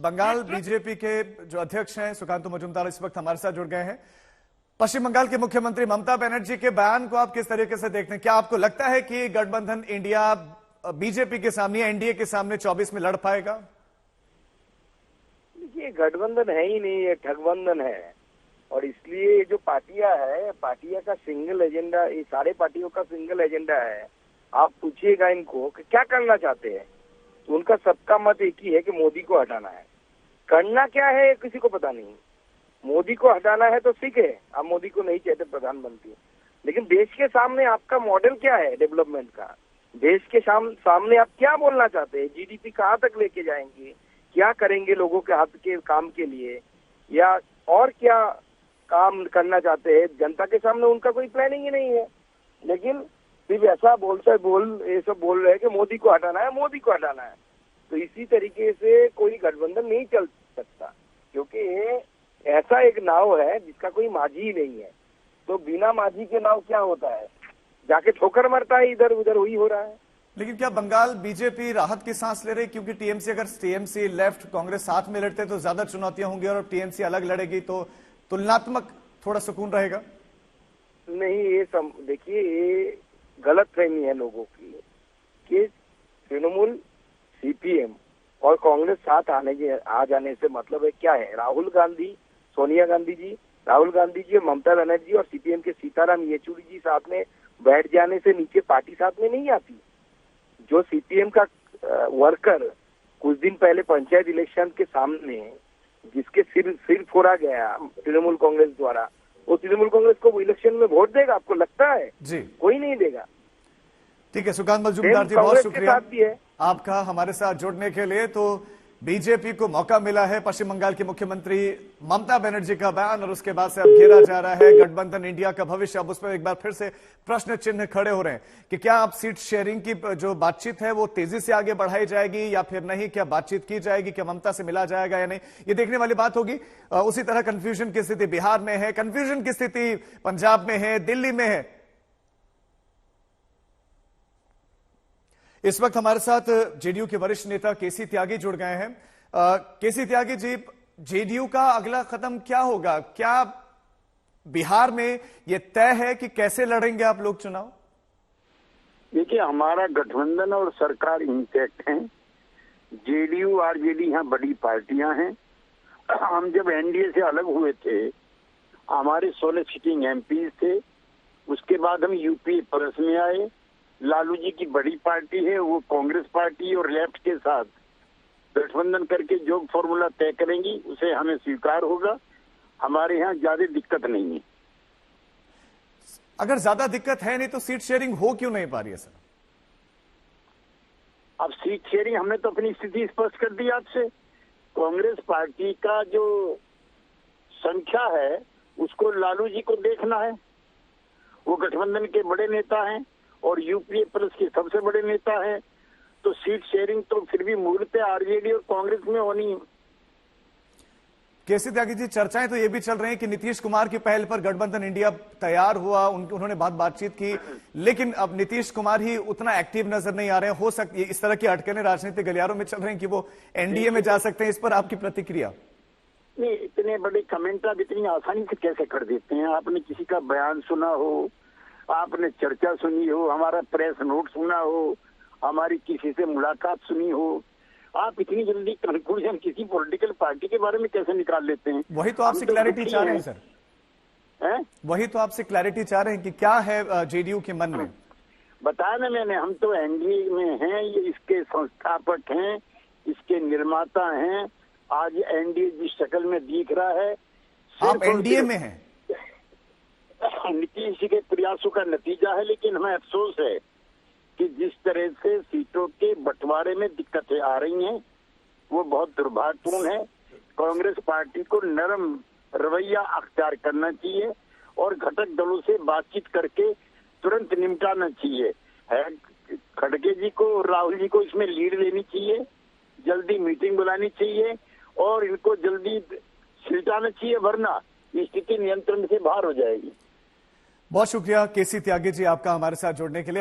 Bengal BJP के जो अध्यक्ष हैं सुकांतु मजूमदार इस वक्त हमारे साथ जुड़ गए हैं। पश्चिम बंगाल के मुख्यमंत्री ममता बनर्जी के बयान को आप किस तरीके से देखते हैं? क्या आपको लगता है कि गठबंधन इंडिया बीजेपी के सामने, एनडीए के सामने 24 में लड़ पाएगा? ये गठबंधन है ही नहीं, ये ठगबंधन है। और इसलिए जो पार्टियां है, पार्टियां का सिंगल एजेंडा, ये सारे पार्टियों का सिंगल एजेंडा है। आप पूछिएगा इनको कि क्या करना चाहते हैं, तो उनका सबका मत एक ही है कि मोदी को हटाना है। करना क्या है किसी को पता नहीं। मोदी को हटाना है तो ठीक है, आप मोदी को नहीं चाहते प्रधानमंत्री, लेकिन देश के सामने आपका मॉडल क्या है डेवलपमेंट का? देश के सामने आप क्या बोलना चाहते हैं? जीडीपी कहाँ तक लेके जाएंगे, क्या करेंगे लोगों के हाथ के काम के लिए, या और क्या काम करना चाहते हैं? जनता के सामने उनका कोई प्लानिंग ही नहीं है। लेकिन सिर्फ ऐसा ये सब बोल रहे हैं कि मोदी को हटाना है, मोदी को हटाना है। तो इसी तरीके से कोई गठबंधन नहीं चल सकता, क्योंकि ये ऐसा एक नाव है जिसका कोई माझी ही नहीं है। तो बिना माझी के नाव क्या होता है, जाके ठोकर मरता है, इधर उधर वही हो रहा है। लेकिन क्या बंगाल बीजेपी राहत की सांस ले रही? क्योंकि टीएमसी, अगर टीएमसी लेफ्ट कांग्रेस साथ में लड़ते तो ज्यादा चुनौतियां होंगी, और टीएमसी अलग लड़ेगी तो तुलनात्मक थोड़ा सुकून रहेगा। नहीं, ये देखिए, ये गलत फहमी है लोगों की कि तृणमूल, सीपीएम और कांग्रेस साथ आ जाने से मतलब है क्या है? राहुल गांधी, सोनिया गांधी जी, राहुल गांधी जी और ममता बनर्जी और सीपीएम के सीताराम येचुरी जी साथ में बैठ जाने से नीचे पार्टी साथ में नहीं आती। जो सीपीएम का वर्कर कुछ दिन पहले पंचायत इलेक्शन के सामने जिसके सिर फोड़ा गया तृणमूल कांग्रेस द्वारा, वो तृणमूल कांग्रेस को इलेक्शन में वोट देगा? आपको लगता है? जी, कोई नहीं देगा। ठीक है, सुकांत मजूमदार जी, बहुत शुक्रिया आपका हमारे साथ जुड़ने के लिए। तो बीजेपी को मौका मिला है, पश्चिम बंगाल की मुख्यमंत्री ममता बनर्जी का बयान, और उसके बाद से अब घेरा जा रहा है गठबंधन इंडिया का भविष्य। अब उस पर एक बार फिर से प्रश्न चिन्ह खड़े हो रहे हैं कि क्या अब सीट शेयरिंग की जो बातचीत है वो तेजी से आगे बढ़ाई जाएगी या फिर नहीं? क्या बातचीत की जाएगी? क्या ममता से मिला जाएगा या नहीं? ये देखने वाली बात होगी। उसी तरह कंफ्यूजन की स्थिति बिहार में है, कंफ्यूजन की स्थिति पंजाब में है, दिल्ली में है। इस वक्त हमारे साथ जेडीयू के वरिष्ठ नेता केसी त्यागी जुड़ गए हैं। केसी त्यागी जी, जेडीयू का अगला कदम क्या होगा? क्या बिहार में यह तय है कि कैसे लड़ेंगे आप लोग चुनाव? देखिए, हमारा गठबंधन और सरकार इंटैक्ट है। जेडीयू आरजेडी यहाँ बड़ी पार्टियां हैं। हम जब एनडीए से अलग हुए थे, हमारे 16 सिटिंग एमपी थे। उसके बाद हम यूपीए प्लस में आए। लालू जी की बड़ी पार्टी है, वो कांग्रेस पार्टी और लेफ्ट के साथ गठबंधन करके जो फॉर्मूला तय करेंगी उसे हमें स्वीकार होगा। हमारे यहाँ ज्यादा दिक्कत नहीं है। अगर ज्यादा दिक्कत है नहीं तो सीट शेयरिंग हो क्यों नहीं पा रही है सर? अब सीट शेयरिंग, हमने तो अपनी स्थिति स्पष्ट कर दी आपसे। कांग्रेस पार्टी का जो संख्या है उसको लालू जी को देखना है। वो गठबंधन के बड़े नेता हैं और यूपीए प्लस के सबसे बड़े नेता हैं। तो सीट शेयरिंग तो फिर भी मूलतः आरजेडी और कांग्रेस में होनी है। केसी त्यागी जी, चर्चाएं तो ये भी चल रही हैं कि नीतीश कुमार की पहल पर गठबंधन इंडिया तैयार हुआ, उन्होंने बातचीत की, लेकिन अब नीतीश कुमार ही उतना एक्टिव नजर नहीं आ रहे हैं। हो सकती है इस तरह की अटकलें राजनीतिक गलियारों में चल रही हैं कि वो एनडीए में जा सकते हैं। इस पर आपकी प्रतिक्रिया? नहीं, इतने बड़े कमेंट आप इतनी आसानी से कैसे कर देते हैं? आपने किसी का बयान सुना हो, आपने चर्चा सुनी हो, हमारा प्रेस नोट सुना हो, हमारी किसी से मुलाकात सुनी हो, आप इतनी जल्दी कंक्लूजन किसी पॉलिटिकल पार्टी के बारे में कैसे निकाल लेते हैं? वही तो आपसे क्लैरिटी चाह रहे हैं सर। वही तो आपसे क्लैरिटी चाह रहे हैं कि क्या है जेडीयू के मन में। बताया ना मैंने, हम तो एनडीए में हैं, ये इसके संस्थापक हैं, इसके निर्माता हैं। आज एनडीए जिस शक्ल में दिख रहा है, आप एनडीए में हैं, नीतीश जी के प्रयासों का नतीजा है। लेकिन हमें अफसोस है कि जिस तरह से सीटों के बंटवारे में दिक्कतें आ रही हैं वो बहुत दुर्भाग्यपूर्ण है। कांग्रेस पार्टी को नरम रवैया अख्तियार करना चाहिए और घटक दलों से बातचीत करके तुरंत निपटाना चाहिए। खड़गे जी को, राहुल जी को इसमें लीड लेनी चाहिए, जल्दी मीटिंग बुलानी चाहिए और इनको जल्दी सुलझाना चाहिए, वरना स्थिति नियंत्रण से बाहर हो जाएगी। बहुत शुक्रिया केसी त्यागी जी आपका हमारे साथ जुड़ने के लिए।